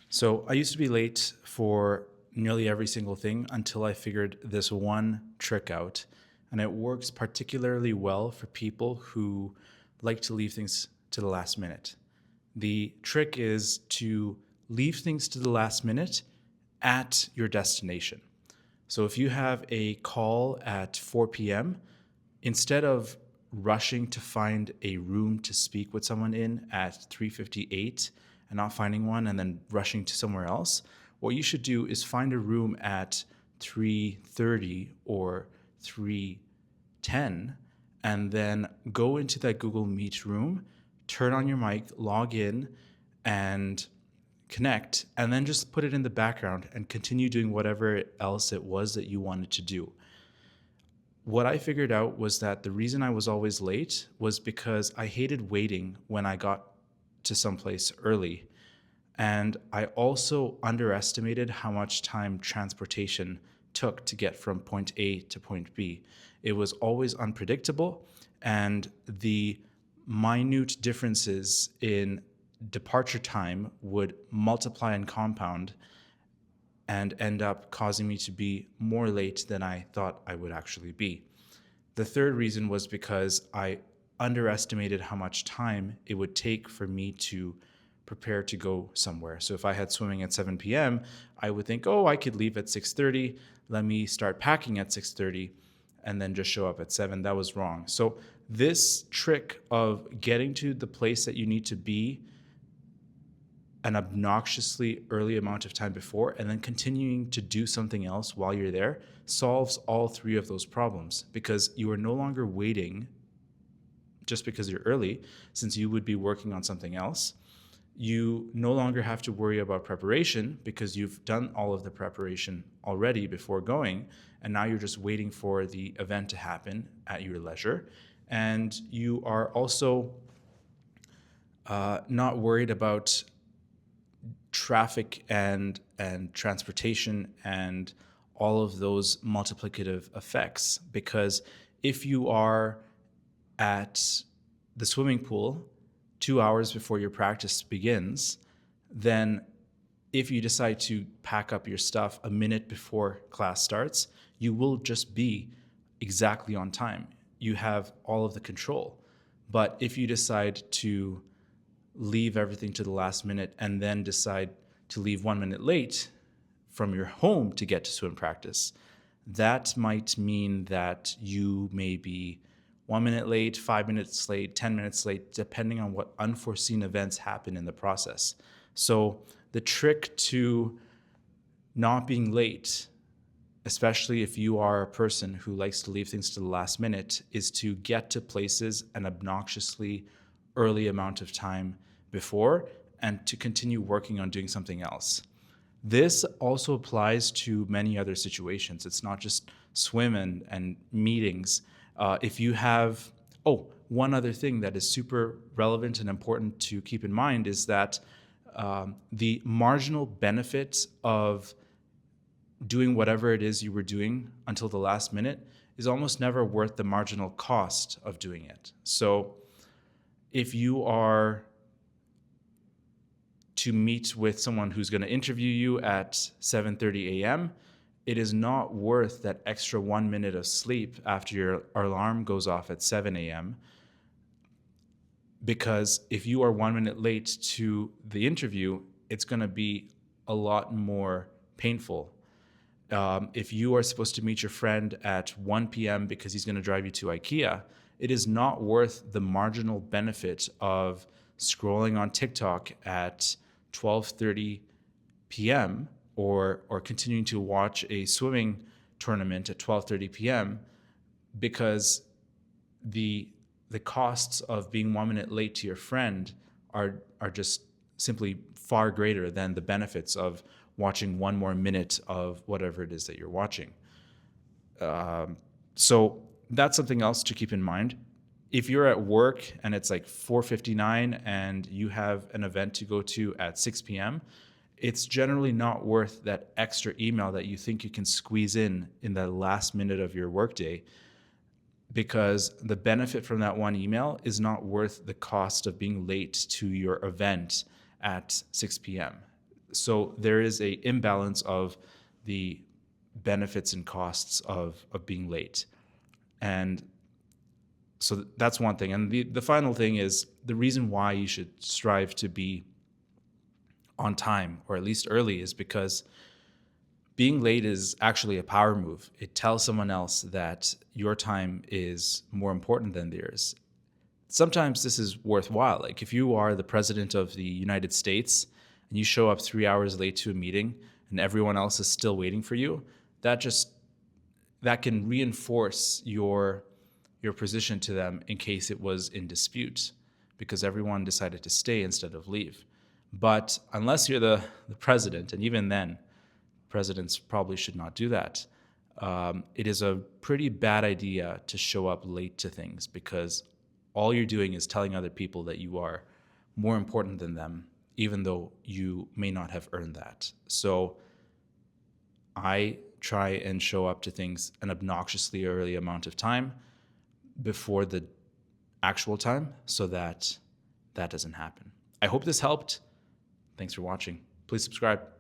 So I used to be late for nearly every single thing until I figured this one trick out. And it works particularly well for people who like to leave things to the last minute. The trick is to leave things to the last minute at your destination. So if you have a call at 4 p.m., instead of rushing to find a room to speak with someone in at 3:58 and not finding one and then rushing to somewhere else, what you should do is find a room at 3:30 or 3:10 and then go into that Google Meet room, turn on your mic, log in and connect, and then just put it in the background and continue doing whatever else it was that you wanted to do. What I figured out was that the reason I was always late was because I hated waiting when I got to someplace early. And I also underestimated how much time transportation took to get from point A to point B. It was always unpredictable, and the minute differences in departure time would multiply and compound and end up causing me to be more late than I thought I would actually be. The third reason was because I underestimated how much time it would take for me to prepare to go somewhere. So if I had swimming at 7 p.m., I would think, "Oh, I could leave at 6:30. Let me start packing at 6:30 and then just show up at 7." That was wrong. So this trick of getting to the place that you need to be an obnoxiously early amount of time before and then continuing to do something else while you're there solves all three of those problems, because you are no longer waiting just because you're early, since you would be working on something else. You no longer have to worry about preparation because you've done all of the preparation already before going, and now you're just waiting for the event to happen at your leisure. And you are also not worried about traffic and transportation and all of those multiplicative effects, because if you are at the swimming pool 2 hours before your practice begins, then if you decide to pack up your stuff a minute before class starts, you will just be exactly on time. You have all of the control. But if you decide to leave everything to the last minute and then decide to leave 1 minute late from your home to get to swim practice, that might mean that you may be 1 minute late, 5 minutes late, 10 minutes late, depending on what unforeseen events happen in the process. So the trick to not being late, especially if you are a person who likes to leave things to the last minute, is to get to places an obnoxiously early amount of time before and to continue working on doing something else. This also applies to many other situations. It's not just swim and meetings. If you have, one other thing that is super relevant and important to keep in mind is that the marginal benefit of doing whatever it is you were doing until the last minute is almost never worth the marginal cost of doing it. So if you are to meet with someone who's going to interview you at 7:30 a.m., it is not worth that extra 1 minute of sleep after your alarm goes off at 7 a.m. Because if you are 1 minute late to the interview, it's going to be a lot more painful. If you are supposed to meet your friend at 1 p.m. because he's going to drive you to IKEA, it is not worth the marginal benefit of scrolling on TikTok at 12:30 p.m. or continuing to watch a swimming tournament at 12:30 p.m. because the costs of being 1 minute late to your friend are just simply far greater than the benefits of watching one more minute of whatever it is that you're watching. So that's something else to keep in mind. If you're at work and it's like 4:59 and you have an event to go to at 6 p.m., it's generally not worth that extra email that you think you can squeeze in the last minute of your workday, because the benefit from that one email is not worth the cost of being late to your event at 6 p.m. So there is a imbalance of the benefits and costs of being late. And so that's one thing. And the final thing is the reason why you should strive to be on time or at least early is because being late is actually a power move. It tells someone else that your time is more important than theirs. Sometimes this is worthwhile. Like if you are the president of the United States and you show up 3 hours late to a meeting and everyone else is still waiting for you, that can reinforce your position to them in case it was in dispute, because everyone decided to stay instead of leave. But unless you're the president, and even then, presidents probably should not do that. It is a pretty bad idea to show up late to things, because all you're doing is telling other people that you are more important than them, even though you may not have earned that. So I try and show up to things an obnoxiously early amount of time before the actual time so that that doesn't happen. I hope this helped. Thanks for watching. Please subscribe.